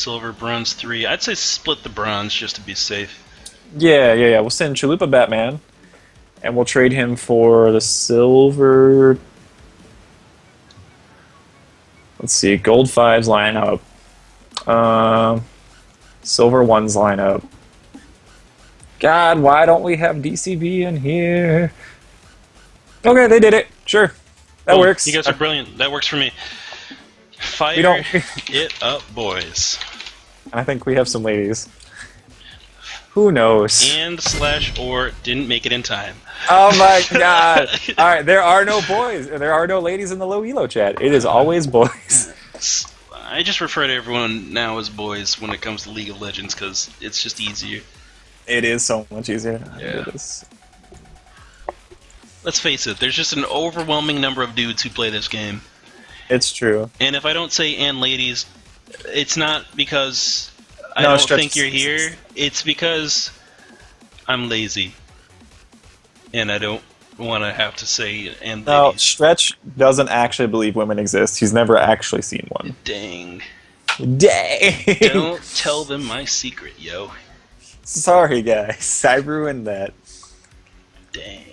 silver, bronze 3. I'd say split the bronze just to be safe. Yeah. We'll send Chalupa Batman, and we'll trade him for the silver. Let's see, gold fives line up. Silver ones line up. God, why don't we have DCB in here? Okay, they did it. Sure, that Cool. works. You guys are brilliant. That works for me. Fire We don't. it up, boys. I think we have some ladies. Who knows? And/or didn't make it in time. Oh my god! All right, there are no boys. There are no ladies in the LowElo chat. It is always boys. I just refer to everyone now as boys when it comes to League of Legends because it's just easier. It is so much easier. Yeah. It is. Let's face it, there's just an overwhelming number of dudes who play this game. It's true. And if I don't say "and ladies," it's not because I No, don't Stretch- think you're here. It's because I'm lazy. And I don't want to have to say "and No, ladies." Stretch doesn't actually believe women exist. He's never actually seen one. Dang. Dang! Don't tell them my secret, yo. Sorry, guys. I ruined that. Dang.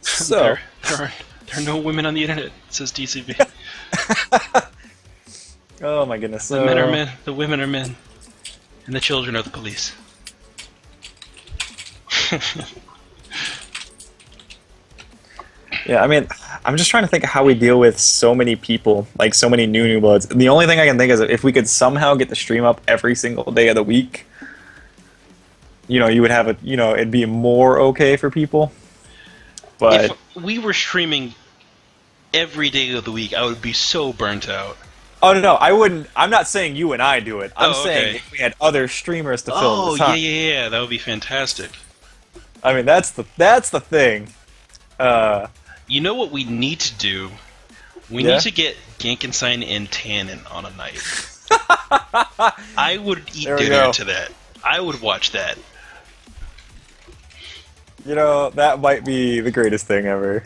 So, There are no women on the internet, says DCB. oh my goodness. The men are men, the women are men, and the children are the police. Yeah, I mean, I'm just trying to think of how we deal with so many people, like so many new bloods. The only thing I can think is if we could somehow get the stream up every single day of the week, you would have it'd be more okay for people. But If we were streaming every day of the week, I would be so burnt out. oh no, I wouldn't. I'm not saying you and I do it. I'm Oh, saying okay. if we had other streamers to fill Oh, the time. yeah, that would be fantastic. I mean, that's the thing. You know what we need to do? We Yeah? need to get Gankenstein and Tannen on a night. I would eat There we dinner go. to that. I would watch that. That might be the greatest thing ever.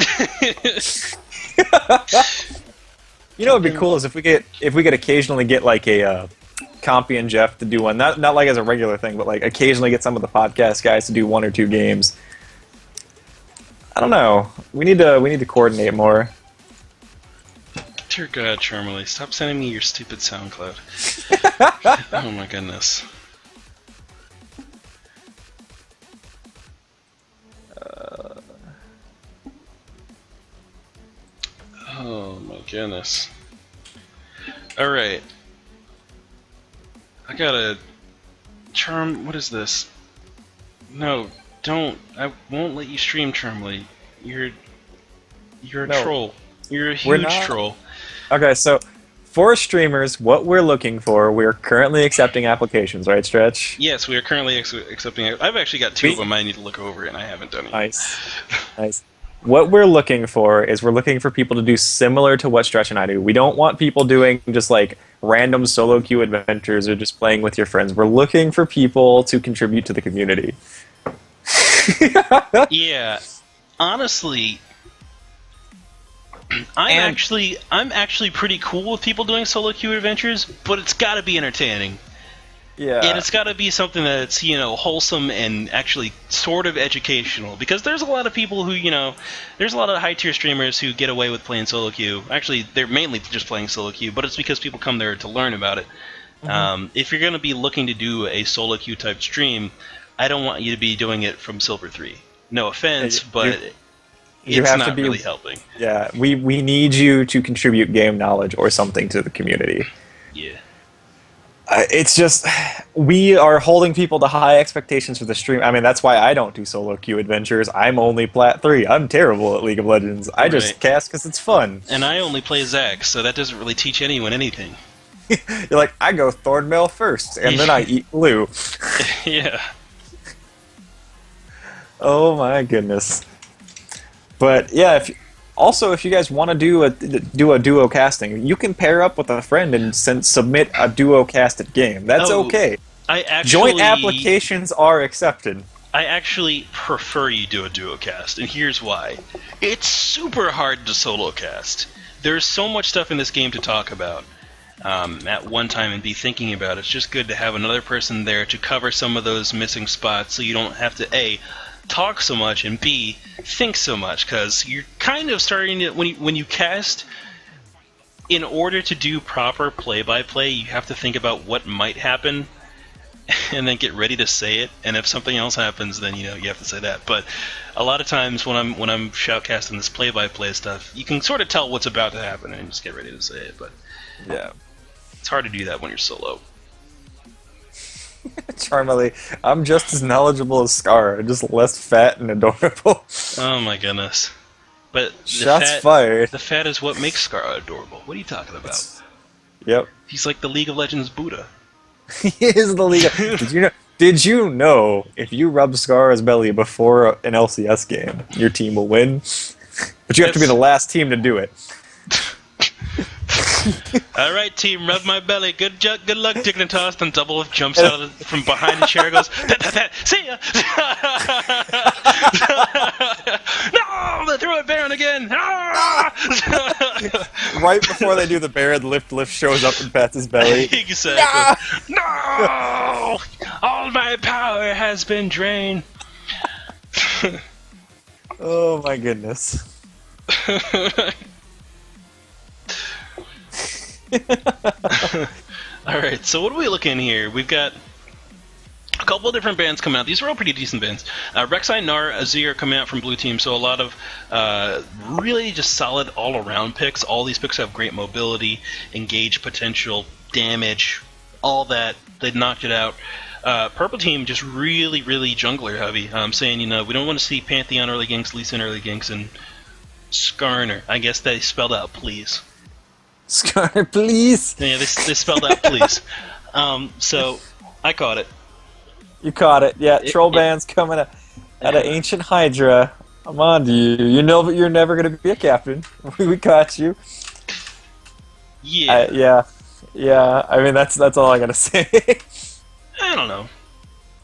What'd be cool is if we could occasionally get like a Compy and Jeff to do one, not like as a regular thing, but like occasionally get some of the podcast guys to do 1 or 2 games. I don't know. We need to coordinate more. Dear God, Charmely, stop sending me your stupid SoundCloud. Oh my goodness. Oh my goodness. Alright. I gotta... Charm... What is this? No, don't. I won't let you stream, Charmly. You're a No. troll. You're a We're huge not. troll. Okay, so for streamers, what we're looking for, we're currently accepting applications, right, Stretch? Yes, we are currently accepting it. I've actually got 2 We- of them I need to look over, and I haven't done it. Nice. Nice. What we're looking for is we're looking for people to do similar to what Stretch and I do. We don't want people doing just like random solo queue adventures or just playing with your friends. We're looking for people to contribute to the community. Yeah, honestly, I'm actually pretty cool with people doing solo queue adventures, but it's got to be entertaining. Yeah. And it's got to be something that's, wholesome and actually sort of educational. Because there's a lot of people who, there's a lot of high-tier streamers who get away with playing solo queue. Actually, they're mainly just playing solo queue, but it's because people come there to learn about it. If you're going to be looking to do a solo queue type stream, I don't want you to be doing it from Silver 3. No offense, but you it's have to not be- really helping. Yeah, we need you to contribute game knowledge or something to the community. Yeah. It's just, we are holding people to high expectations for the stream. I mean, that's why I don't do solo queue adventures. I'm only Plat 3. I'm terrible at League of Legends. I just Right. cast because it's fun. And I only play Zac, so that doesn't really teach anyone anything. You're like, I go Thornmail first, and then I eat blue. Yeah. Oh my goodness. But yeah, if you guys want to do a duo casting, you can pair up with a friend and submit a duo casted game. That's Oh, okay. I actually Joint applications are accepted. I actually prefer you do a duo cast, and here's why. It's super hard to solo cast. There's so much stuff in this game to talk about. at one time and be thinking about it. It's just good to have another person there to cover some of those missing spots, so you don't have to A, talk so much, and B, think so much, because you're kind of starting to, when you cast, in order to do proper play-by-play, you have to think about what might happen and then get ready to say it, and if something else happens, then you have to say that. But a lot of times when I'm shoutcasting this play-by-play stuff, you can sort of tell what's about to happen and just get ready to say it, but Yeah. it's hard to do that when you're solo. Charmely, I'm just as knowledgeable as Scar, just less fat and adorable. Oh my goodness. But Shots fired. The fat is what makes Scar adorable. What are you talking about? Yep. He's like the League of Legends Buddha. He is the league. Did you know if you rub Scar's belly before an LCS game, your team will win? But you have to be the last team to do it. All right, team, rub my belly. Good luck, Dignitas. Then Double jumps out from behind the chair, goes, see ya. No, they threw it Baron again. Right before they do the Baron, Lift shows up and pats his belly. Exactly. No, all my power has been drained. Oh my goodness. Alright, so what are we looking here? We've got a couple of different bands coming out. These are all pretty decent bands. Rek'Sai, Gnar, Azir coming out from Blue Team, so a lot of really just solid all-around picks. All these picks have great mobility, engage potential, damage, all that. They knocked it out. Purple Team just really, really jungler heavy. Saying, we don't want to see Pantheon early ganks, Lee Sin early ganks, and Skarner. I guess they spelled out please. Scar, please. Yeah, they spelled out please. So I caught it. You caught it. Yeah, troll bands coming out of Ancient Hydra. I'm on to you. You know that you're never going to be a captain. We caught you. Yeah. Yeah. I mean, that's all I got to say. I don't know.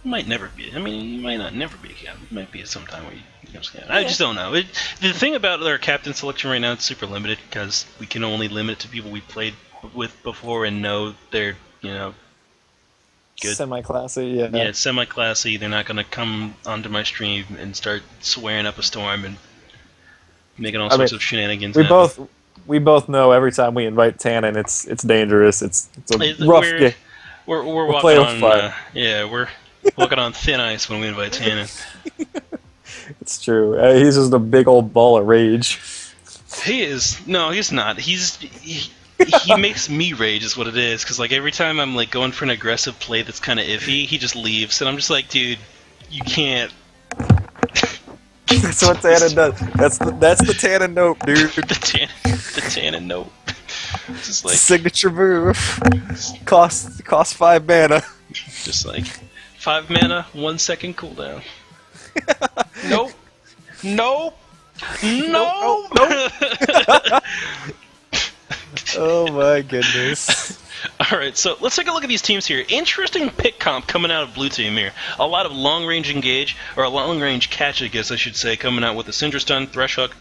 You might never be. I mean, you might not never be a captain. It might be some time where you become a captain. I just don't know. The thing about our captain selection right now, it's super limited because we can only limit it to people we played with before and know they're, good. Semi-classy, yeah. Yeah, it's semi-classy. They're not going to come onto my stream and start swearing up a storm and making all sorts of shenanigans. We both know every time we invite Tannen, it's dangerous. It's a rough game. We're walking on we're walking on thin ice when we invite Tannen. It's true. He's just a big old ball of rage. He is. No, he's not. He makes me rage is what it is, because like every time I'm like going for an aggressive play that's kind of iffy, he just leaves, and I'm just like, dude, you can't. That's what Tannen does. That's the Tannen nope, dude. the Tannen nope. Just like signature move. Cost 5 mana. Just like 5 mana, 1 second cooldown. Nope. Oh my goodness. Alright, so let's take a look at these teams here. Interesting pick comp coming out of Blue Team here. A lot of long-range engage, or a long-range catch, I guess I should say, coming out with the Syndra Stun, Thresh Hook,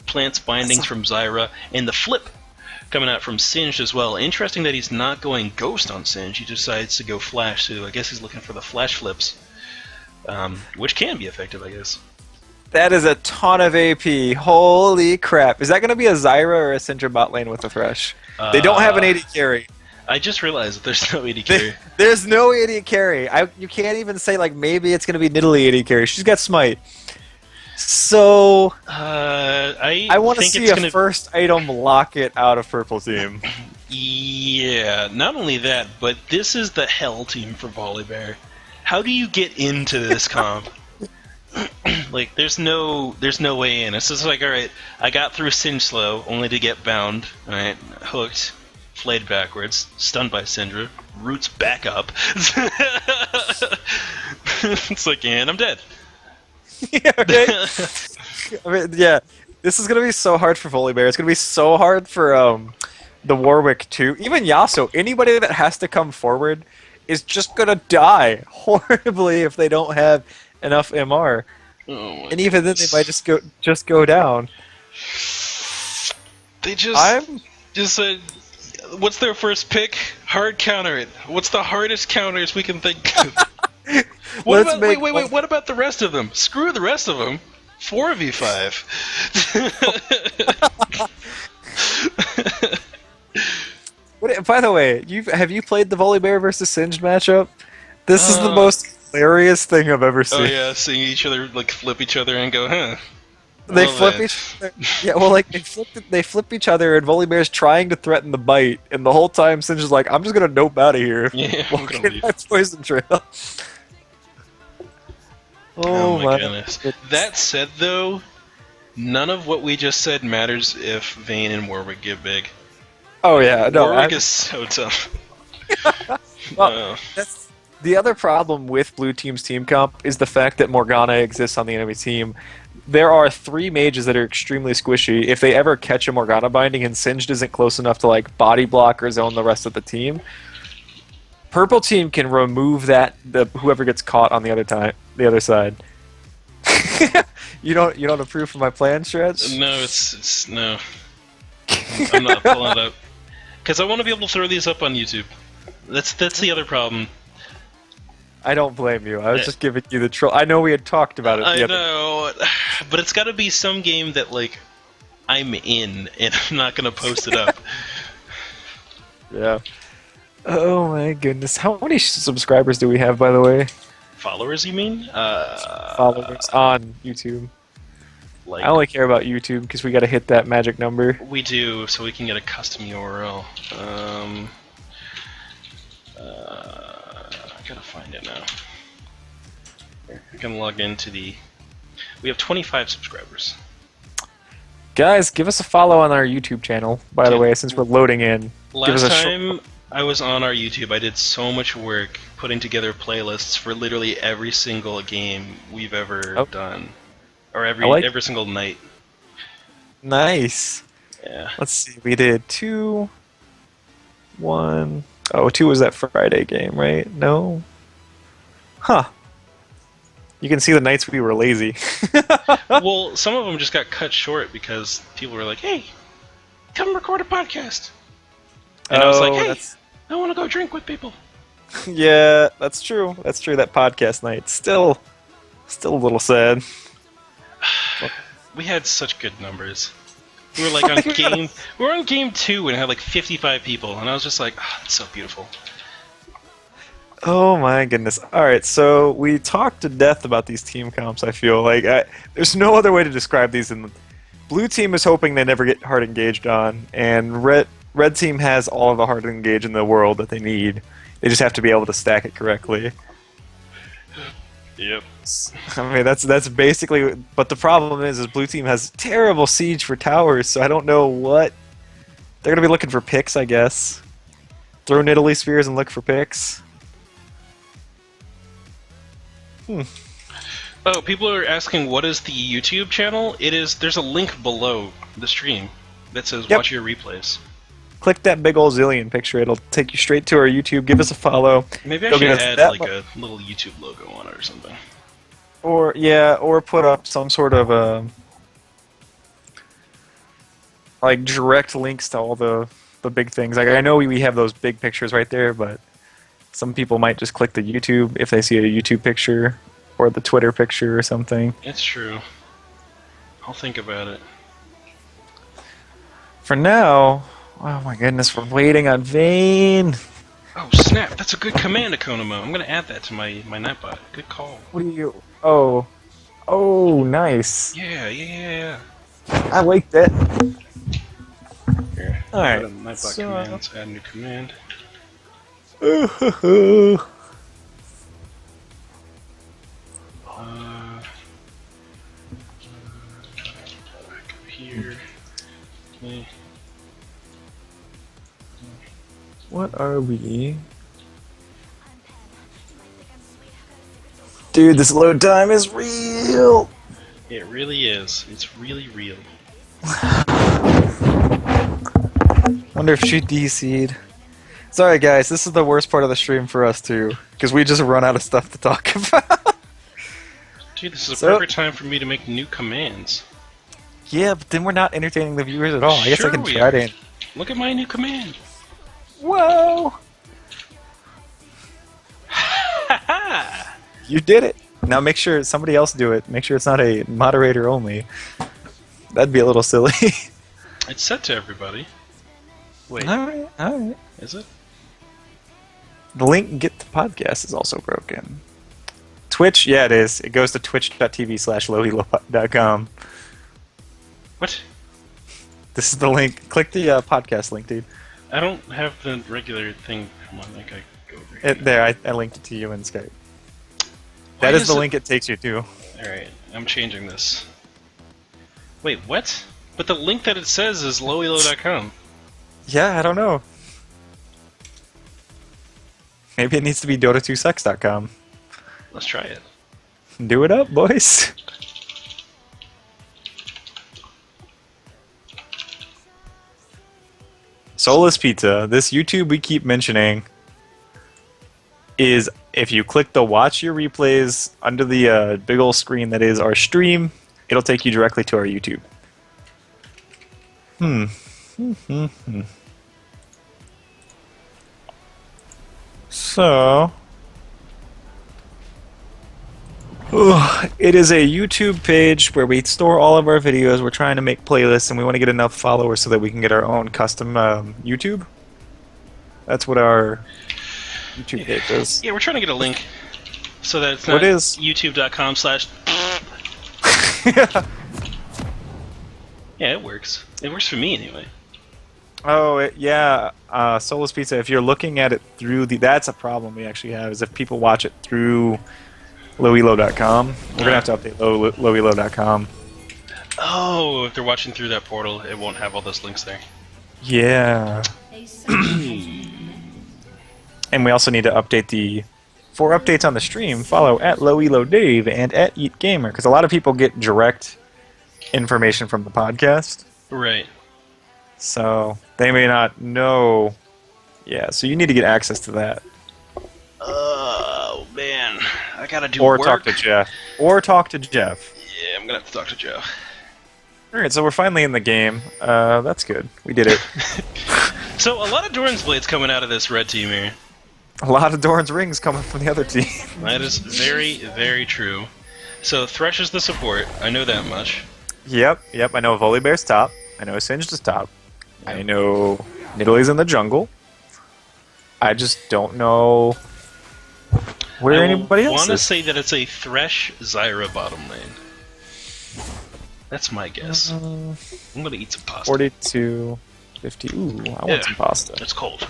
Plants Bindings from Zyra, and the Flip coming out from Singed as well. Interesting that he's not going Ghost on Singed. He decides to go Flash, so I guess he's looking for the Flash Flips, which can be effective, I guess. That is a ton of AP. Holy crap. Is that going to be a Zyra or a Syndra bot lane with a Thresh? They don't have an AD carry. I just realized that there's no AD carry. There's no AD carry. You can't even say, like, maybe it's going to be Nidalee AD carry. She's got Smite. So, I want to see a first item locket out of Purple Team. Yeah, not only that, but this is the hell team for Volibear. How do you get into this comp? Like, there's no way in. It's just like, alright, I got through Singe Slow, only to get bound, alright, hooked, flayed backwards, stunned by Syndra, roots back up. It's like, and I'm dead. Yeah, right? I mean, yeah, this is going to be so hard for Volibear. It's going to be so hard for the Warwick too. Even Yasuo, anybody that has to come forward is just going to die horribly if they don't have enough MR. Oh, and even then they might just go down. They just said, What's their first pick? Hard counter it. What's the hardest counters we can think of? Wait. What about the rest of them? Screw the rest of them. 4v5. By the way, have you played the Volibear versus Singed matchup? This is the most hilarious thing I've ever seen. Oh yeah, seeing each other like flip each other and go, huh? They flip each other. Yeah, well, like they flip each other, and Volibear's trying to threaten the bite, and the whole time Singed is like, "I'm just gonna nope out of here." Yeah, I'm gonna leave. My poison trail. Oh my goodness. That said, though, none of what we just said matters if Vayne and Warwick get big. Oh yeah, no. Warwick is so tough. Well, that's the other problem with Blue Team's team comp is the fact that Morgana exists on the enemy team. There are 3 mages that are extremely squishy. If they ever catch a Morgana binding and Singed isn't close enough to like body block or zone the rest of the team, Purple Team can remove that whoever gets caught on the other side. You don't approve of my plan, Stretch? No, it's no. I'm not pulling it up because I want to be able to throw these up on YouTube. That's the other problem. I don't blame you. I was just giving you the troll. I know we had talked about it. I know, but it's got to be some game that like I'm in, and I'm not gonna post it up. Yeah. Oh my goodness! How many subscribers do we have, by the way? Followers, you mean? Followers on YouTube. Like, I only care about YouTube because we got to hit that magic number. We do, so we can get a custom URL. I gotta find it now. Here, I can log into the. We have 25 subscribers. Guys, give us a follow on our YouTube channel, by the way, since we're loading in. Last time I was on our YouTube, I did so much work putting together playlists for literally every single game we've ever done. Or every single night. Nice. Yeah. Let's see, we did 2, 1... Oh, 2 was that Friday game, right? No? Huh. You can see the nights we were lazy. Well, some of them just got cut short because people were like, hey, come record a podcast. And I was like, hey, I want to go drink with people. Yeah, that's true. That's true, that podcast night. Still a little sad. We had such good numbers. We were like on game. We were on game 2 and had like 55 people, and I was just like, oh, that's so beautiful. Oh my goodness! All right, so we talked to death about these team comps. I feel like there's no other way to describe these. Blue team is hoping they never get hard engaged on, and red team has all of the hard engage in the world that they need. They just have to be able to stack it correctly. Yep. I mean, that's basically. But the problem is blue team has terrible siege for towers, so I don't know what they're gonna be looking for picks. I guess throw Nidalee spheres and look for picks. Oh, people are asking what is the YouTube channel? There's a link below the stream that says watch your replays. Click that big old zillion picture. It'll take you straight to our YouTube. Give us a follow. Maybe I should add like a little YouTube logo on it or something. Or put up some sort of like direct links to all the big things. Like I know we have those big pictures right there, but some people might just click the YouTube if they see a YouTube picture or the Twitter picture or something. It's true. I'll think about it. For now, oh my goodness, we're waiting on Vayne. Oh snap! That's a good command, Economo. I'm gonna add that to my Nightbot. Good call. What do you? Oh, nice. Yeah. I like that. Here. All right. Nightbot commands. Add new command. Back up here. Okay. What are we? Dude, this load time is real! It really is. It's really real. Wonder if she DC'd. Sorry guys, this is the worst part of the stream for us too, because we just run out of stuff to talk about. Dude, this is a perfect time for me to make new commands. Yeah, but then we're not entertaining the viewers at all. I guess I can try to. Look at my new command. Whoa! You did it. Now make sure somebody else do it. Make sure it's not a moderator only. That'd be a little silly. It's set to everybody. Wait, Alright, alright. is it? The link get the podcast is also broken. Twitch, yeah, it is. It goes to twitch.tv/lowelo.com. What? This is the link. Click the podcast link, dude. I don't have the regular thing. Come on, like I go over here. There, I linked it to you in Skype. Why That is is the it- link it takes you to. Alright, I'm changing this. Wait, what? But the link that it says is lowelo.com. Yeah, I don't know. Maybe it needs to be dota2sex.com. Let's try it. Do it up, boys. Soulless Pizza, this YouTube we keep mentioning, is if you click the watch your replays under the big ol' screen that is our stream, it'll take you directly to our YouTube. So, it is a YouTube page where we store all of our videos. We're trying to make playlists, and we want to get enough followers so that we can get our own custom YouTube. That's what our YouTube page is. Yeah, we're trying to get a link so that it's not What is- youtube.com/ Yeah, it works. It works for me anyway. Oh, yeah. Soulless Pizza, if you're looking at it through the... That's a problem we actually have, is if people watch it through LowElo.com. We're going to have to update LowElo.com. Oh, if they're watching through that portal, it won't have all those links there. Yeah. And we also need to update the... For updates on the stream, follow at LowElo Dave and at Eat Gamer, because a lot of people get direct information from the podcast. Right. So they may not know. Yeah, so you need to get access to that. Oh, man. I gotta do Or work. talk to Jeff. Or talk to Jeff. Yeah, I'm gonna have to talk to Joe. Alright, so we're finally in the game. That's good. We did it. So, a lot of Doran's Blades coming out of this red team here. A lot of Doran's rings coming from the other team. That is very, very true. So, Thresh is the support. I know that much. Yep. I know Volibear's top. I know Singed is top. I know Nidalee's in the jungle. I just don't know where anybody I else want to is. say that it's a Thresh Zyra bottom lane. That's my guess. I'm gonna eat some pasta. 42, 50. Ooh, I want some pasta. It's cold.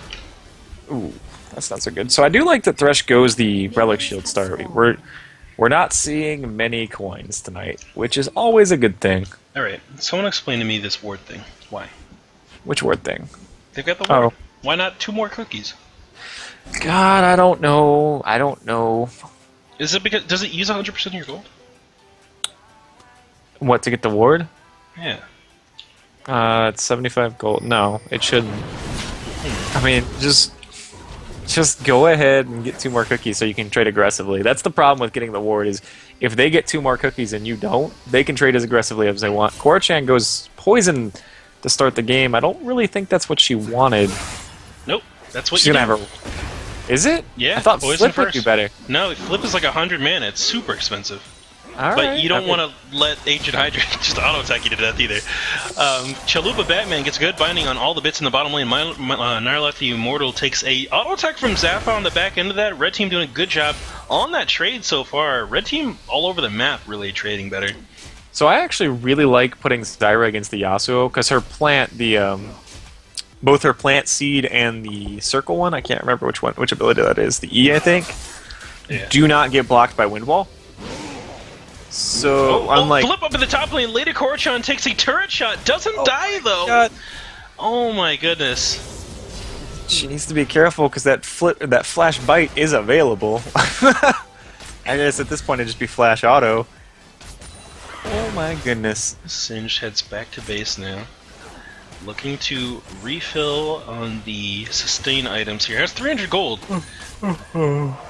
Ooh, that's not so good. So I do like that Thresh goes the Relic Shield start. We're not seeing many coins tonight, which is always a good thing. Alright, someone explain to me this ward thing. Why? Which word thing? They've got the ward. Oh. Why not 2 more cookies? God, I don't know. Is it because... Does it use 100% of your gold? What, to get the ward? Yeah. It's 75 gold. No, it shouldn't. I mean, just go ahead and get 2 more cookies so you can trade aggressively. That's the problem with getting the ward is if they get 2 more cookies and you don't, they can trade as aggressively as they want. Korra-chan goes poison to start the game. I don't really think that's what she wanted. Nope. That's what She's you gonna do. have her. Is it? Yeah, I thought poison Flip would do first. better. No, Flip is like 100 mana. It's super expensive. All But right. you don't want to let Ancient Hydra just auto-attack you to death either. Chalupa Batman gets good binding on all the bits in the bottom lane. Nyarlathotep the Immortal takes a auto-attack from Zappa on the back end of that. Red Team doing a good job on that trade so far. Red Team all over the map really trading better. So I actually really like putting Zyra against the Yasuo because her plant, both her plant seed and the circle one, I can't remember which ability that is. The E, I think, do not get blocked by Wind Wall. So unlike Flip up in the top lane. Later Korra-chan takes a turret shot. Doesn't die though. God. Oh my goodness. She needs to be careful because that flash bite is available. I guess at this point it'd just be flash auto. Oh my goodness. Singed heads back to base now. Looking to refill on the sustain items here. Has 300 gold.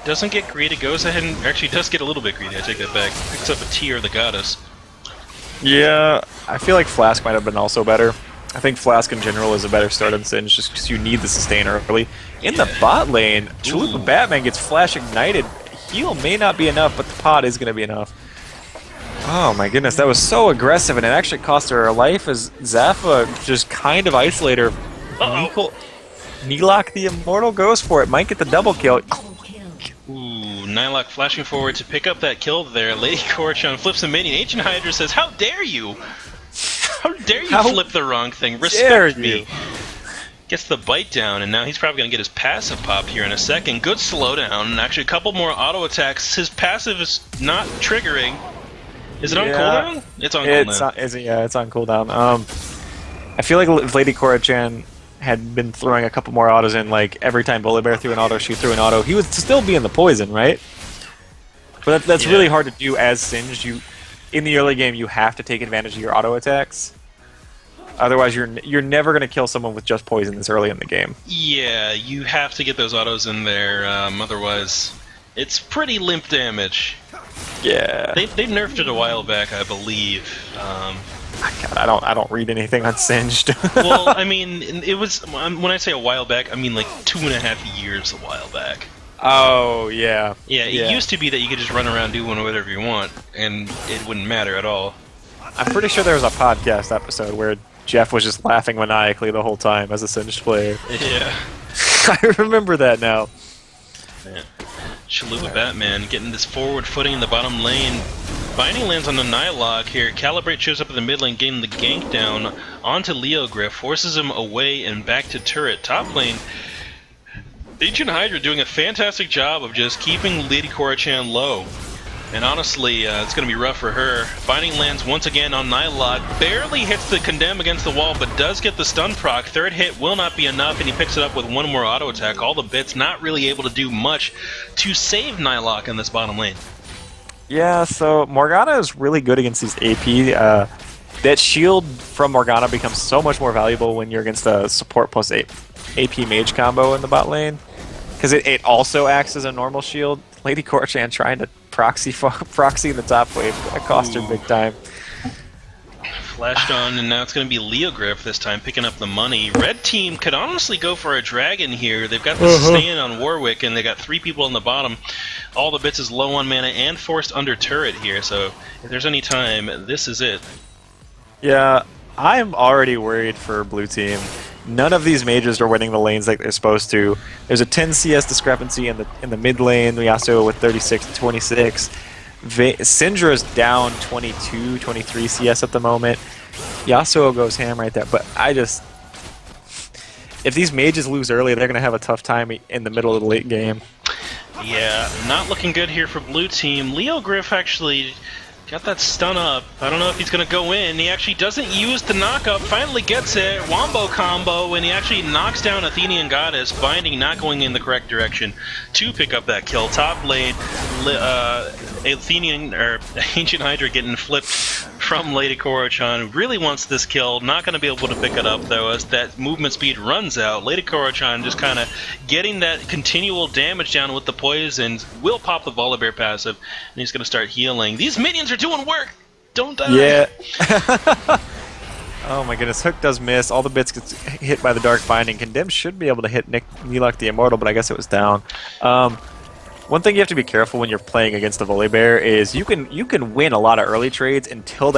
Doesn't get greedy. Goes ahead and actually does get a little bit greedy. I take that back. Picks up a Tear of the Goddess. Yeah, I feel like Flask might have been also better. I think Flask in general is a better start than Singe just because you need the sustain early. In the bot lane, Chalupa Batman gets Flash Ignited. Heal may not be enough, but the pot is going to be enough. Oh my goodness, that was so aggressive, and it actually cost her her life as Zaffa just kind of isolated her. Nilok the Immortal goes for it, might get the double kill. Ooh, Nilok flashing forward to pick up that kill there. Lady Korchan flips a minion. Ancient Hydra says, "How dare you? How dare you flip the wrong thing? Respect me." Gets the bite down, and now he's probably going to get his passive pop here in a second. Good slowdown, and actually a couple more auto attacks. His passive is not triggering. Is it on cooldown? It's on cooldown. Yeah, it's on cooldown. I feel like if Lady Korchan had been throwing a couple more autos in, like every time Volibear threw an auto, she threw an auto, he would still be in the poison, right? But that's really hard to do as Singed. In the early game, you have to take advantage of your auto attacks. Otherwise, you're never going to kill someone with just poison this early in the game. Yeah, you have to get those autos in there. Otherwise, it's pretty limp damage. Yeah. They nerfed it a while back, I believe. God, I don't read anything on Singed. Well, I mean, it was when I say a while back, I mean like 2.5 years a while back. Oh yeah. Yeah, it used to be that you could just run around doing whatever you want, and it wouldn't matter at all. I'm pretty sure there was a podcast episode where Jeff was just laughing maniacally the whole time as a Singed player. Yeah. I remember that now. Yeah. Chalupa Batman getting this forward footing in the bottom lane. Binding lands on the Nilok here. Calibrate shows up in the mid lane, getting the gank down onto Leogriff, forces him away and back to turret. Top lane, Ancient Hydra doing a fantastic job of just keeping Lady Korchan low. And honestly, it's going to be rough for her. Binding lands once again on Nilok. Barely hits the condemn against the wall, but does get the stun proc. Third hit will not be enough, and he picks it up with one more auto attack. All the bits not really able to do much to save Nilok in this bottom lane. Yeah, so Morgana is really good against these AP. That shield from Morgana becomes so much more valuable when you're against a support plus AP mage combo in the bot lane. Because it also acts as a normal shield. Lady Korchan trying to proxy in the top wave. That cost her big time. Flashed on, and now it's going to be Leogriff this time picking up the money. Red team could honestly go for a dragon here. They've got the sustain on Warwick, and they got 3 people on the bottom. All the bits is low on mana and forced under turret here, so if there's any time, this is it. Yeah, I'm already worried for blue team. None of these mages are winning the lanes like they're supposed to. There's a 10 CS discrepancy in the mid lane. Yasuo with 36 to 26. Syndra's down 22, 23 CS at the moment. Yasuo goes ham right there. But if these mages lose early, they're going to have a tough time in the middle of the late game. Yeah, not looking good here for blue team. Leogriff actually got that stun up. I don't know if he's going to go in. He actually doesn't use the knock-up. Finally gets it. Wombo combo, and he actually knocks down Athenian Goddess. Binding not going in the correct direction to pick up that kill. Top lane, Ancient Hydra getting flipped from Lady Korchan. Really wants this kill. Not going to be able to pick it up, though, as that movement speed runs out. Lady Korchan just kind of getting that continual damage down with the poisons. Will pop the Volibear passive, and he's going to start healing. These minions are doing work! Don't die! Yeah. Oh my goodness, Hook does miss. All the bits gets hit by the Dark Binding. Condemn should be able to hit Nilok the Immortal, but I guess it was down. One thing you have to be careful when you're playing against the Volibear is you can win a lot of early trades until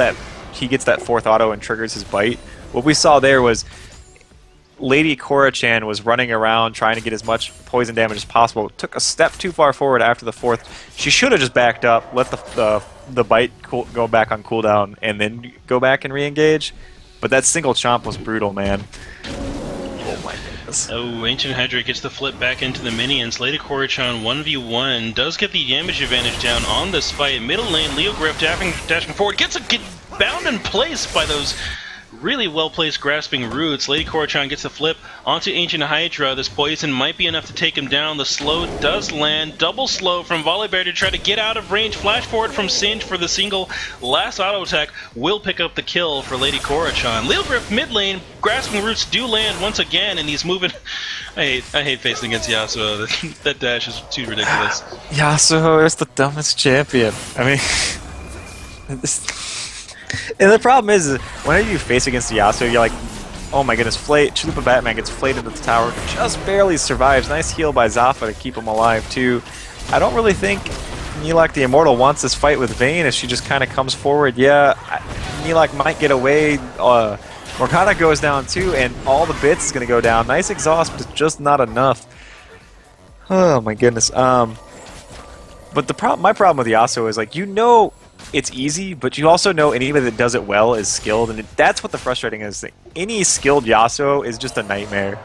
he gets that 4th auto and triggers his bite. What we saw there was Lady Korchan was running around trying to get as much poison damage as possible. Took a step too far forward after the 4th. She should have just backed up, let the bite go back on cooldown, and then go back and re-engage. But that single chomp was brutal, man. Oh my goodness. Oh, Ancient Hydra gets the flip back into the minions. Lady Korchan 1v1 does get the damage advantage down on this fight. Middle lane, Leogriff dashing forward, gets bound in place by those really well-placed grasping roots. Lady Korchan gets the flip onto Ancient Hydra. This poison might be enough to take him down. The slow does land. Double slow from Volibear to try to get out of range. Flash forward from Singe for the single. Last auto attack will pick up the kill for Lady Korchan. Leogriff mid lane. Grasping roots do land once again, and he's moving. I hate facing against Yasuo. That dash is too ridiculous. Yasuo is the dumbest champion. I mean... And the problem is, whenever you face against Yasuo, you're like, Oh my goodness, Chalupa Batman gets flayed into the tower, just barely survives. Nice heal by Zaffa to keep him alive too. I don't really think Neelak the Immortal wants this fight with Vayne as she just kind of comes forward. Yeah, Neelak might get away. Morgana goes down too, and all the bits is going to go down. Nice exhaust, but it's just not enough. Oh my goodness. But my problem with Yasuo is, like, you know it's easy, but you also know anybody that does it well is skilled, and that's what the frustrating is. Any skilled Yasuo is just a nightmare.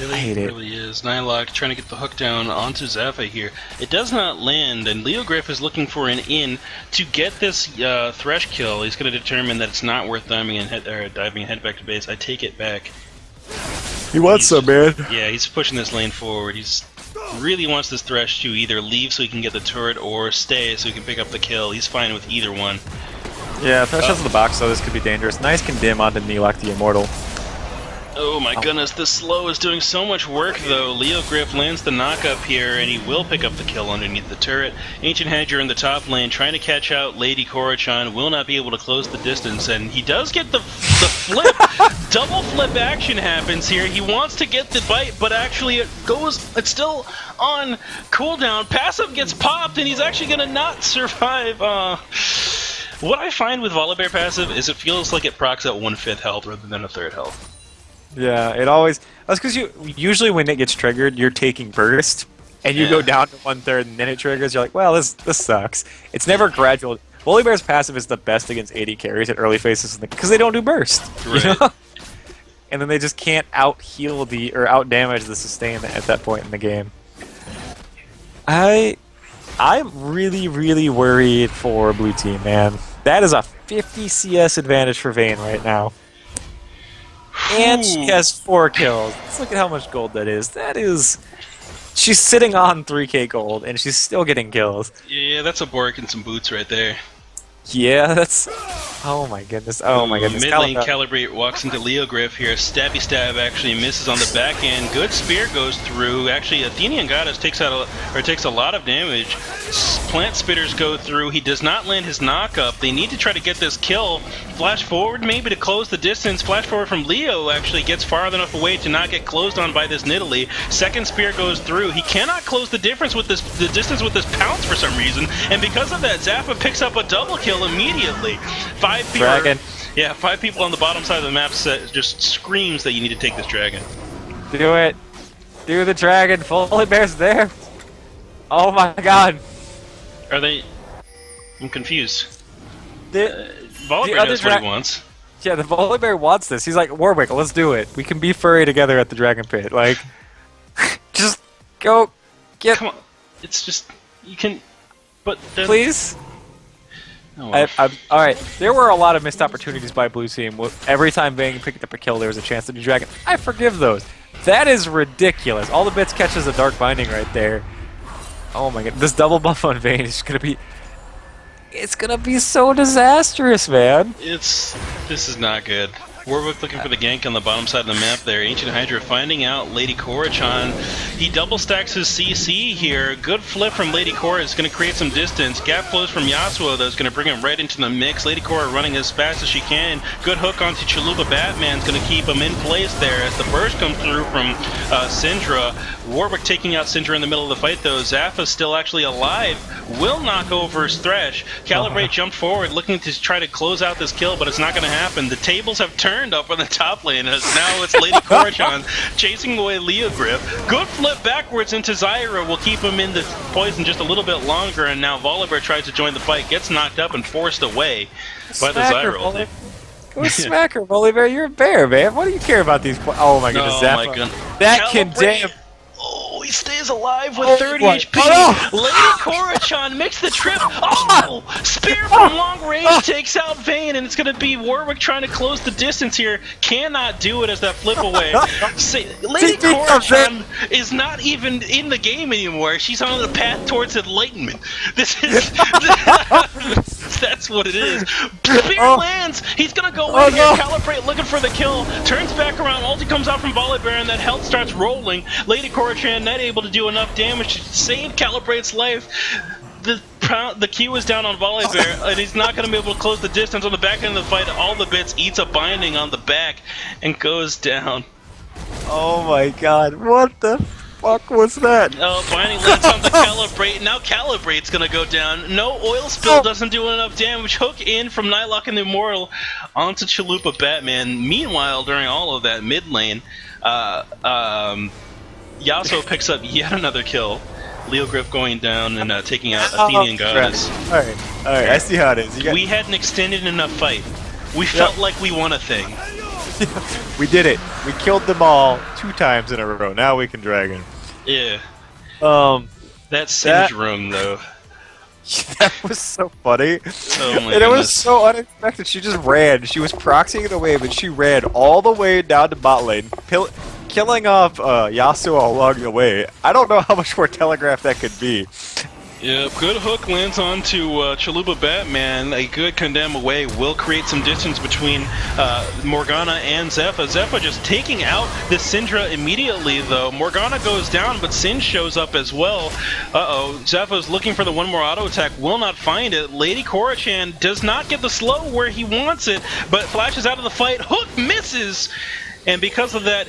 Really, I hate it. really is. Nylok trying to get the hook down onto Zaffa here. It does not land, and Leogriff is looking for an in to get this Thresh kill. He's going to determine that it's not worth diving and head back to base. I take it back. He wants some, man. Yeah, he's pushing this lane forward. He's really wants this Thresh to either leave so he can get the turret or stay so he can pick up the kill. He's fine with either one. Yeah, Thresh has the box, so this could be dangerous. Nice condemn onto Neelak the Immortal. Oh my goodness, this slow is doing so much work though. Leogriff lands the knockup here, and he will pick up the kill underneath the turret. Ancient Hydra in the top lane trying to catch out Lady Korra-chan, will not be able to close the distance, and he does get the flip. Double flip action happens here. He wants to get the bite, but actually it's still on cooldown. Passive gets popped, and he's actually going to not survive. What I find with Volibear passive is it feels like it procs at 1/5 health rather than a 1/3 health. Yeah, it always... That's because usually when it gets triggered, you're taking burst, and you go down to 1/3, and then it triggers. You're like, well, this sucks. It's never gradual. Volibear's passive is the best against AD carries at early phases because they don't do burst. Right. You know? And then they just can't out-heal or out-damage the sustain at that point in the game. I'm really, really worried for Blue Team, man. That is a 50 CS advantage for Vayne right now. And she has 4 kills. Let's look at how much gold that is. That is... She's sitting on 3k gold, and she's still getting kills. Yeah, that's a Bork and some boots right there. Yeah, that's... Oh my goodness, oh my goodness. Mid lane Calibrate walks into Leogriff here. Stabby stab actually misses on the back end. Good spear goes through. Actually, Athenian Goddess takes a lot of damage. Plant spitters go through. He does not land his knockup. They need to try to get this kill. Flash forward maybe to close the distance. Flash forward from Leo actually gets far enough away to not get closed on by this Nidalee. Second spear goes through. He cannot close the distance with this pounce for some reason, and because of that, Zaffa picks up a double kill immediately. 5 people. Dragon. Yeah, 5 people on the bottom side of the map just screams that you need to take this dragon. Do it. Do the dragon. Volibear's there. Oh my god. Are they... I'm confused. Volibear knows what he wants. Yeah, the Volibear wants this. He's like, Warwick, let's do it. We can be furry together at the Dragon Pit. Like, just go get... Come on. It's just... You can... But then... Please? Oh, well. Alright, there were a lot of missed opportunities by Blue Team. Every time Vayne picked up a kill, there was a chance to do Dragon. I forgive those. That is ridiculous. All the bits catches a Dark Binding right there. Oh my god. This double buff on Vayne is going to be... It's going to be so disastrous, man. This is not good. Warwick looking for the gank on the bottom side of the map there. Ancient Hydra finding out Lady Korra-chan. He double stacks his CC here. Good flip from Lady Korra is going to create some distance. Gap flows from Yasuo though is going to bring him right into the mix. Lady Korra running as fast as she can. Good hook onto Chalupa Batman is going to keep him in place there as the burst comes through from Syndra. Warwick taking out Syndra in the middle of the fight though. Zaffa's still actually alive. Will knock over Thresh. Calibrate jumped forward looking to try to close out this kill, but it's not going to happen. The tables have turned up on the top lane as now it's Lady Korra-chan chasing away Leogriff. Good flip backwards into Zyra will keep him in the poison just a little bit longer, and now Volibear tries to join the fight, gets knocked up and forced away by the Zyra ulti. Go smack her, Volibear. You're a bear, man. What do you care about these? Oh my goodness, Zappa. My goodness. That can damn. Oh, he stays alive with 30 HP. Oh, no. Lady Korra-chan makes the trip. Oh! Spear from long range takes out Vayne, and it's going to be Warwick trying to close the distance here. Cannot do it as that flip away. Lady Korra-chan is not even in the game anymore. She's on the path towards enlightenment. This is... That's what it is. Spear lands. He's going to go in here. Calibrate looking for the kill. Turns back around. Ulti comes out from Volibear, and that health starts rolling. Lady Korra-chan not able to do enough damage to save Calibrate's life. The the Q is down on Volibear, and he's not going to be able to close the distance on the back end of the fight. All the bits eats a binding on the back and goes down. Oh my god, what the fuck was that? Oh, binding lands on the Calibrate. Now Calibrate's going to go down. No oil spill doesn't do enough damage. Hook in from Nightlock and the Immortal onto Chalupa Batman. Meanwhile, during all of that mid lane, Yasuo picks up yet another kill. Leo Griff going down and taking out Athenian Goddess. Alright, I see how it is. We had an extended enough fight. We felt like we won a thing. We did it. We killed them all 2 times in a row. Now we can Dragon. Yeah. That Singe room, though. That was so funny. Oh my And it was goodness. so unexpected. She just ran. She was proxying it away, but she ran all the way down to bot lane, killing off Yasuo along the way. I don't know how much more telegraph that could be. Yep, good hook lands onto Chalupa Batman. A good condemn away will create some distance between Morgana and Zephyr. Zephyr just taking out this Syndra immediately, though. Morgana goes down, but Sin shows up as well. Uh-oh, Zephyr's looking for the one more auto attack, will not find it. Lady Korra-chan does not get the slow where he wants it, but flashes out of the fight. Hook misses! And because of that,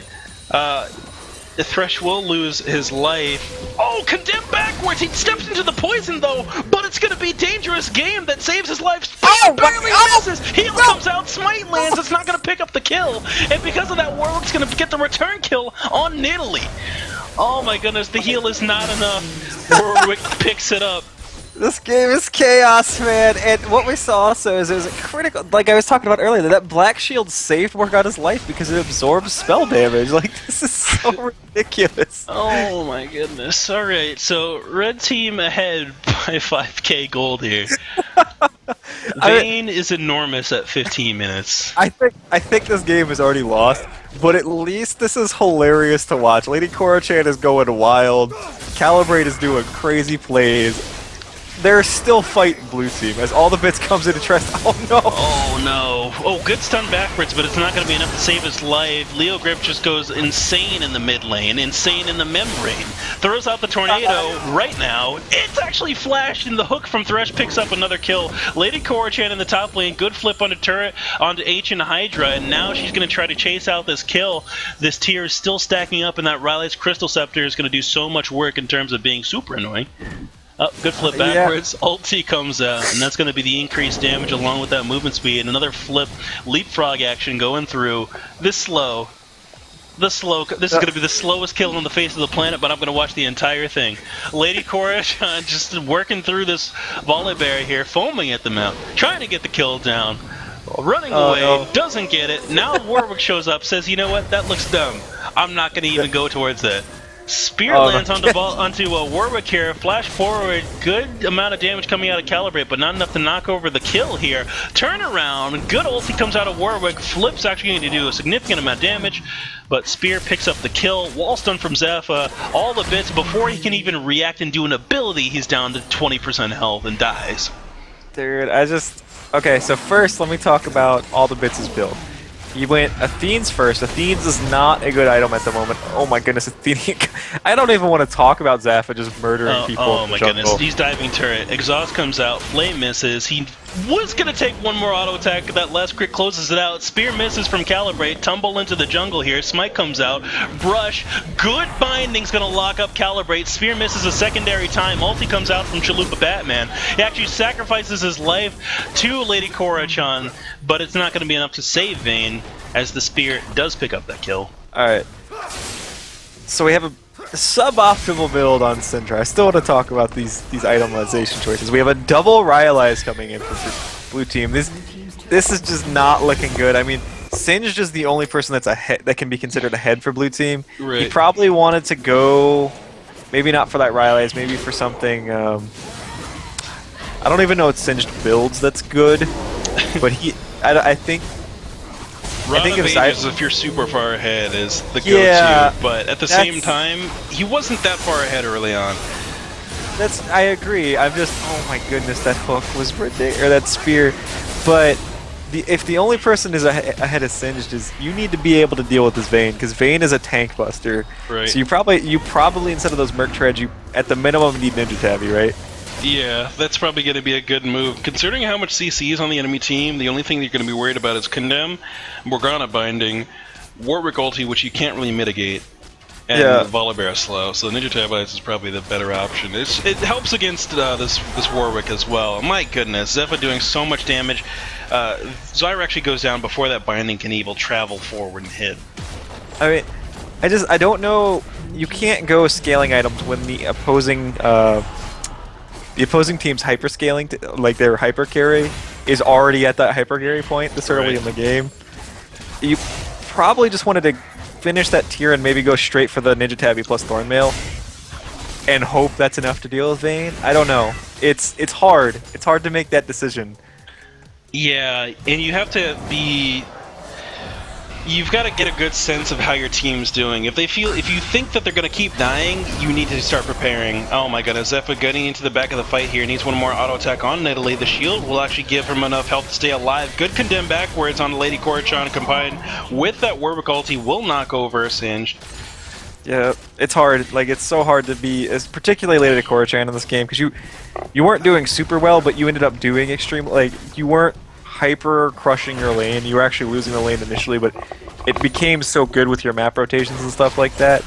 the Thresh will lose his life. Oh, condemned backwards! He steps into the poison, though, but it's going to be a dangerous game that saves his life. Barely misses! Heal comes out, Smite lands, it's not going to pick up the kill. And because of that, Warwick's going to get the return kill on Nidalee. Oh my goodness, the heal is not enough. Warwick picks it up. This game is chaos, man, and what we saw also is there's a critical, like I was talking about earlier, that Black Shield saved Morgana's life because it absorbs spell damage. Like, this is so ridiculous. Oh my goodness. Alright, so red team ahead by 5k gold here. Vayne is enormous at 15 minutes. I think this game is already lost, but at least this is hilarious to watch. Lady Korra-chan is going wild, Calibrate is doing crazy plays. They're still fighting blue team as all the bits comes into trust. Oh no! Oh no! Oh, good stun backwards, but it's not going to be enough to save his life. Leo Grip just goes insane in the mid lane, insane in the membrane. Throws out the tornado right now. It's actually flashed, and the hook from Thresh picks up another kill. Lady Korra-chan in the top lane, good flip onto turret onto Ancient Hydra, and now she's going to try to chase out this kill. This tier is still stacking up, and that Riley's Crystal Scepter is going to do so much work in terms of being super annoying. Oh, good flip backwards. Ulti comes out, and that's going to be the increased damage along with that movement speed. Another flip, leapfrog action going through. This is going to be the slowest kill on the face of the planet, but I'm going to watch the entire thing. Lady Korra just working through this Volibear here, foaming at the mouth, trying to get the kill down. Running away, doesn't get it. Now Warwick shows up, says, you know what, that looks dumb. I'm not going to even go towards that. Spear lands onto Warwick here, flash forward, good amount of damage coming out of Calibrate, but not enough to knock over the kill here. Turn around, good ulti comes out of Warwick, Flip's actually going to do a significant amount of damage, but Spear picks up the kill, wall stun from Zephyr, all the bits, before he can even react and do an ability, he's down to 20% health and dies. Dude, okay, so first let me talk about all the bits' build. He went Athene's first. Athene's is not a good item at the moment. Oh my goodness, Athene. I don't even want to talk about Zaffa just murdering people. Oh in the my jungle. goodness, he's diving turret. Exhaust comes out, Flame misses. He was going to take one more auto attack. That last crit closes it out. Spear misses from Calibrate. Tumble into the jungle here. Smite comes out. Brush. Good binding's going to lock up Calibrate. Spear misses a secondary time. Ulti comes out from Chalupa Batman. He actually sacrifices his life to Lady Korra-chan, but it's not going to be enough to save Vayne, as the Spear does pick up that kill. Alright. So we have a suboptimal build on Syndra. I still want to talk about these itemization choices. We have a double Rylai's coming in for blue team. This is just not looking good. I mean, Singe is the only person that's ahead that can be considered ahead for blue team. Right. He probably wanted to go, maybe not for that Rylai's, maybe for something. I don't even know what Singed builds that's good, but I think if you're super far ahead is the go-to, but at the same time, he wasn't that far ahead early on. I agree. I'm just, oh my goodness, that hook was ridiculous, or that spear. But if the only person is ahead of Singed, is you need to be able to deal with this Vayne, because Vayne is a tank buster. Right. So you probably instead of those Merc Treads, you at the minimum need Ninja Tabby, right? Yeah, that's probably going to be a good move. Considering how much CC is on the enemy team, the only thing you're going to be worried about is Condemn, Morgana Binding, Warwick ulti, which you can't really mitigate, and Yeah. Volibear slow. So Ninja Tablets is probably the better option. It helps against this Warwick as well. My goodness, Zephyr doing so much damage. Zyra actually goes down before that Binding can even travel forward and hit. I mean, I don't know. You can't go scaling items when the opposing team's hyper scaling, like their hyper carry, is already at that hyper carry point this early in the game. You probably just wanted to finish that tier and maybe go straight for the Ninja Tabby plus Thornmail and hope that's enough to deal with Vayne. I don't know. It's hard. It's hard to make that decision. Yeah, and you have to be. You've got to get a good sense of how your team's doing. If you think that they're going to keep dying, you need to start preparing. Oh my goodness, Zephyr getting into the back of the fight here. Needs one more auto attack on Nidalee. The shield will actually give him enough health to stay alive. Good condemn backwards on Lady Korichan combined with that Warwick ulti will knock over Singed. Yeah, it's hard. Like, it's so hard to be, particularly Lady Korichan in this game, because you weren't doing super well, but you ended up doing extremely, like, you weren't hyper crushing your lane. You were actually losing the lane initially, but it became so good with your map rotations and stuff like that.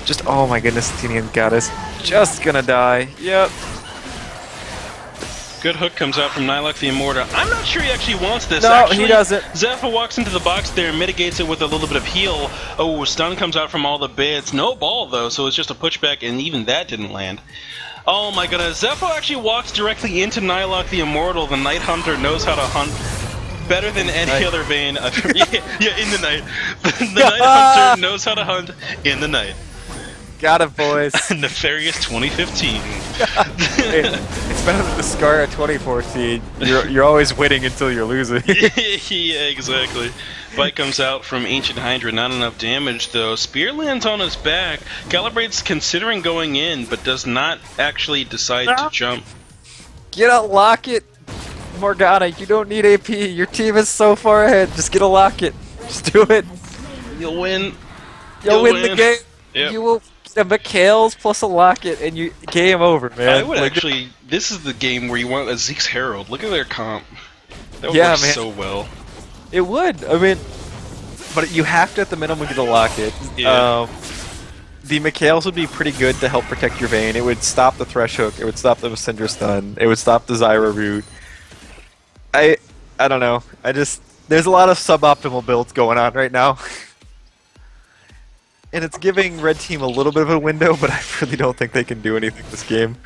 Just, oh my goodness, Tinian Goddess. Just gonna die. Yep. Good hook comes out from Nilok the Immortal. I'm not sure he actually wants this. No, actually, he doesn't. Zephyr walks into the box there, mitigates it with a little bit of heal. Oh, stun comes out from all the bits. No ball, though, so it's just a pushback, and even that didn't land. Oh my goodness, Zephyr actually walks directly into Nilok the Immortal. The Night Hunter knows how to hunt better than any other Vayne. Yeah, in the night. The Night Hunter knows how to hunt in the night. Got it, boys. Nefarious 2015. It's better than the Scar of 2014. You're always winning until you're losing. Yeah, exactly. Bite comes out from Ancient Hydra, not enough damage though. Spear lands on his back. Calibrate's considering going in, but does not actually decide to jump. Get a locket, Morgana. You don't need AP. Your team is so far ahead. Just get a locket. Just do it. You'll win. You'll win the game. Yep. You will. Mikhail's plus a locket, and you game over, man. I would actually. This is the game where you want a Zeke's Herald. Look at their comp. That would work so well. It would. I mean, but you have to at the minimum get a locket. Yeah. The Mikhails would be pretty good to help protect your Vayne. It would stop the Thresh Hook. It would stop the Syndra Stun. It would stop the Zyra root. I don't know. There's a lot of suboptimal builds going on right now. And it's giving Red Team a little bit of a window, but I really don't think they can do anything this game.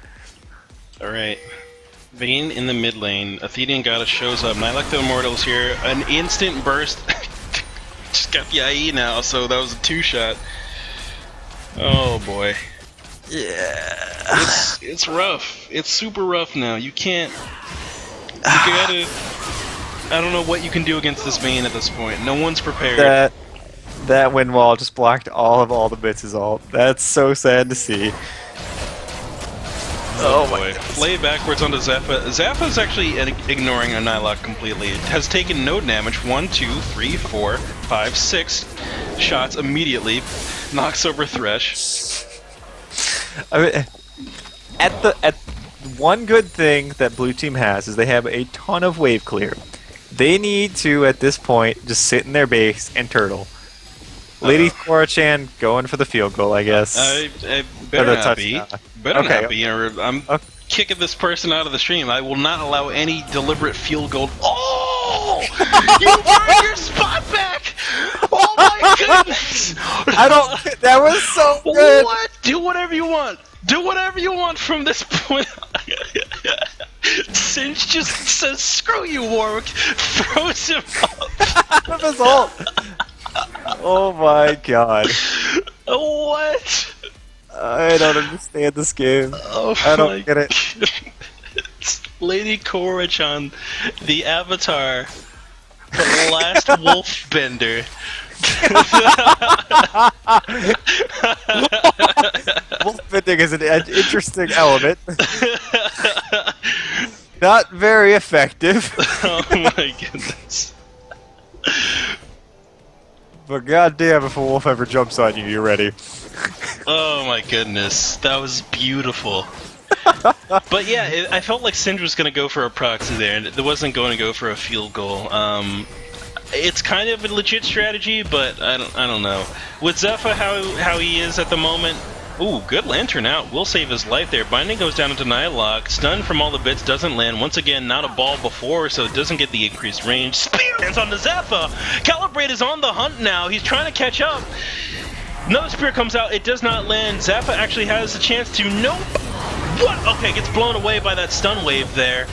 Alright. Vayne in the mid lane. Athenian Goddess shows up. Nilok the Immortal's here. An instant burst. Just got the IE now, so that was a 2-shot. Oh boy. Yeah. It's rough. It's super rough now. You can't. You gotta. I don't know what you can do against this Vayne at this point. No one's prepared. That wind wall just blocked all the bits' ult. That's so sad to see. Oh boy. Play backwards onto Zappa. Zappa's actually ignoring a Nilok completely. It has taken no damage. 1, 2, 3, 4, 5, 6 shots immediately. Knocks over Thresh. I mean, at one good thing that Blue Team has is they have a ton of wave clear. They need to, at this point, just sit in their base and turtle. Lady Korichan going for the field goal, I guess. I better not be. Better Okay. not be. Or I'm kicking this person out of the stream. I will not allow any deliberate field goal. Oh! You burned your spot back! Oh my goodness! That was so good! What? Do whatever you want. Do whatever you want from this point. Singe just says, "Screw you, Warwick." Throws him up. Out of his ult. Oh my god. What? I don't understand this game. Oh I don't get it. It's Lady Korichan, the Avatar, the last wolf bender. Wolf bending is an interesting element. Not very effective. Oh my goodness. But goddamn, if a wolf ever jumps on you, you're ready. Oh my goodness. That was beautiful. But yeah, I felt like Sindra was going to go for a proxy there, and it wasn't going to go for a field goal. It's kind of a legit strategy, but I don't know. With Zephyr, how he is at the moment. Ooh, good lantern out. Will save his life there. Binding goes down into Denial Lock. Stun from all the bits doesn't land. Once again, not a ball before, so it doesn't get the increased range. Spear lands on the Zephyr. Calibrate is on the hunt now. He's trying to catch up. Another spear comes out. It does not land. Zappa actually has a chance to. Nope. What? Okay, gets blown away by that stun wave there.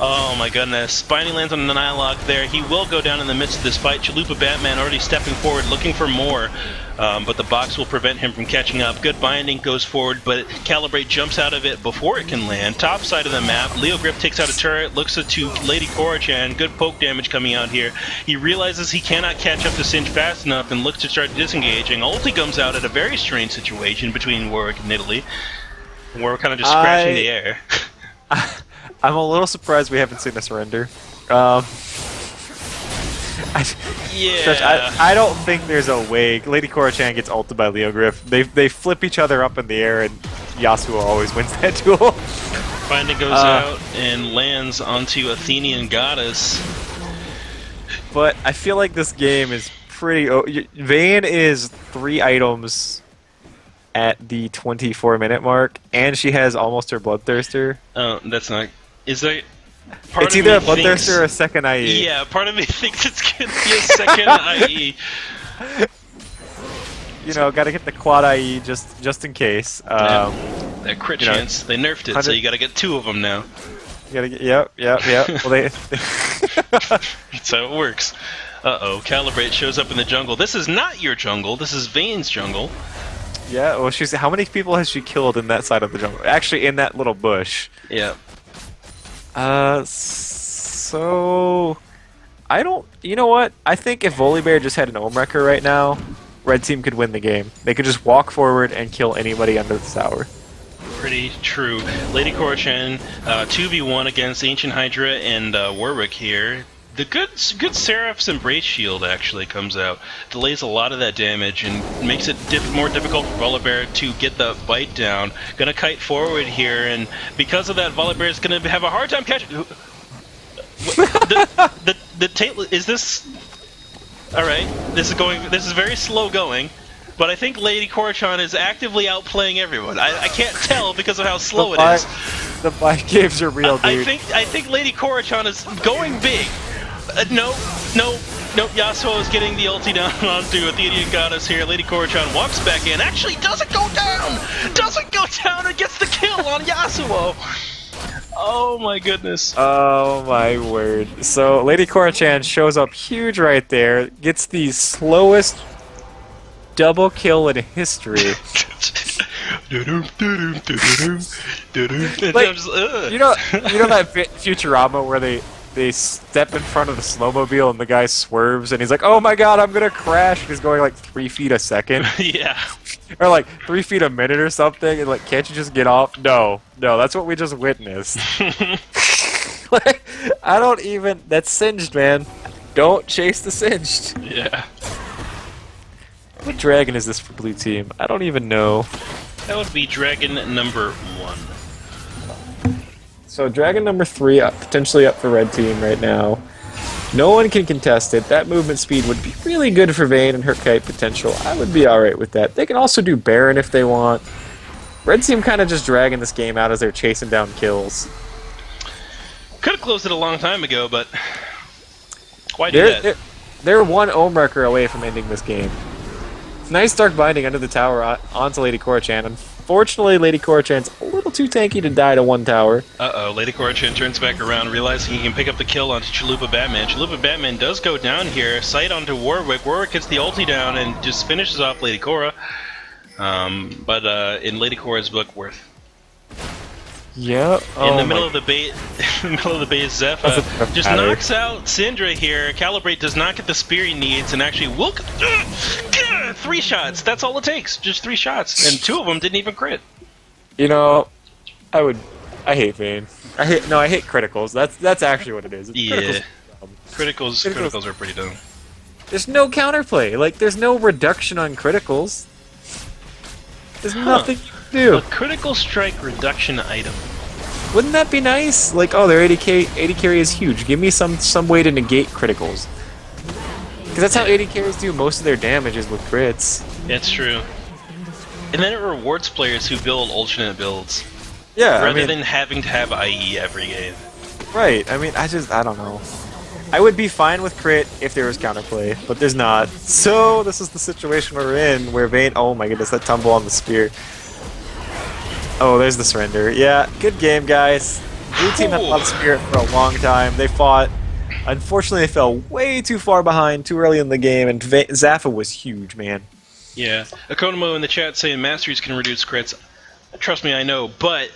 Oh my goodness. Binding lands on the Nihilok there. He will go down in the midst of this fight. Chalupa Batman already stepping forward, looking for more. But the box will prevent him from catching up. Good binding goes forward, but Calibrate jumps out of it before it can land. Top side of the map. Leo Grip takes out a turret, looks to Lady Korra-chan. Good poke damage coming out here. He realizes he cannot catch up to Singe fast enough and looks to start disengaging. Ulti comes out at a very strange situation between Warwick and Italy. Warwick kind of just scratching the air. I'm a little surprised we haven't seen a surrender. Yeah. I don't think there's a way. Lady Korra-chan gets ulted by Leo Griff. They flip each other up in the air, and Yasuo always wins that duel. Binding goes out and lands onto Athenian Goddess. But I feel like this game is pretty. Vayne is 3 items at the 24-minute mark, and she has almost her Bloodthirster. Oh, that's not. Is that? It's either a Bloodthirster or a second IE. Yeah, part of me thinks it's gonna be a second IE. You know, gotta get the quad IE just in case. That crit chance, they nerfed it, so you gotta get 2 of them now. You gotta get, yep. Well, they That's how it works. Uh-oh, Calibrate shows up in the jungle. This is not your jungle, this is Vayne's jungle. Yeah, well, how many people has she killed in that side of the jungle? Actually, in that little bush. Yeah. So I don't. You know what? I think if Volibear just had an Omewrecker right now, Red Team could win the game. They could just walk forward and kill anybody under the tower. Pretty true. Lady Korra-chan, 2v1 against Ancient Hydra and Warwick here. The good Seraph's Embrace Shield actually comes out, delays a lot of that damage and makes it more difficult for Volibear to get the bite down. Gonna kite forward here, and because of that, Volibear is gonna have a hard time catching. The tail is this. All right, this is very slow going, but I think Lady Korra-chan is actively outplaying everyone. I can't tell because of how slow it is. The bite games are real, dude. I think Lady Korra-chan is going big. No, Yasuo is getting the ulti down onto Athenian Goddess here. Lady Korra-chan walks back in. Actually doesn't go down and gets the kill on Yasuo. Oh my goodness. Oh my word. So Lady Korra-chan shows up huge right there, gets the slowest double kill in history. Like, you know that Futurama where they step in front of the snowmobile and the guy swerves and he's like, oh my god, I'm gonna crash, and he's going like 3 feet a second. Yeah. Or like 3 feet a minute or something, and like, can't you just get off? No, that's what we just witnessed. Like, I don't even, that's Singed, man. Don't chase the Singed. Yeah. What dragon is this for blue team? I don't even know. That would be dragon number 1. So dragon number 3 potentially up for red team right now. No one can contest it. That movement speed would be really good for Vayne and her kite potential. I would be alright with that. They can also do Baron if they want. Red team kind of just dragging this game out as they're chasing down kills. Could have closed it a long time ago, but why do that? They're 1 Omewrecker away from ending this game. Nice Dark Binding under the tower onto Lady Korra-chan. Unfortunately, Lady Korra-chan's a little too tanky to die to 1 tower. Uh-oh, Lady Korra-chan turns back around, realizing he can pick up the kill onto Chalupa Batman. Chalupa Batman does go down here, sight onto Warwick. Warwick gets the ulti down and just finishes off Lady Korra. But in Lady Korra's book, worth. Yeah. In the middle of the base, Zephyr just knocks out Syndra here. Calibrate does not get the spear he needs, and actually will 3 shots. That's all it takes. Just 3 shots, and 2 of them didn't even crit. You know, I hate Vayne. I hate criticals. That's actually what it is. Yeah. Criticals are pretty dumb. There's no counterplay. Like, there's no reduction on criticals. There's nothing you can do? A critical strike reduction item. Wouldn't that be nice? Like, oh, their 80 carry is huge. Give me some way to negate criticals. Because that's how 80 carries do most of their damage is with crits. It's true. And then it rewards players who build alternate builds. Yeah, Rather than having to have IE every game. Right, I mean, I don't know. I would be fine with crit if there was counterplay, but there's not. So, this is the situation we're in, where Vayne... Oh my goodness, that tumble on the spear. Oh, there's the surrender. Yeah, good game, guys. Blue team had a lot of spirit for a long time. They fought. Unfortunately, they fell way too far behind too early in the game, and Zaffa was huge, man. Yeah. Economo in the chat saying masteries can reduce crits. Trust me, I know, but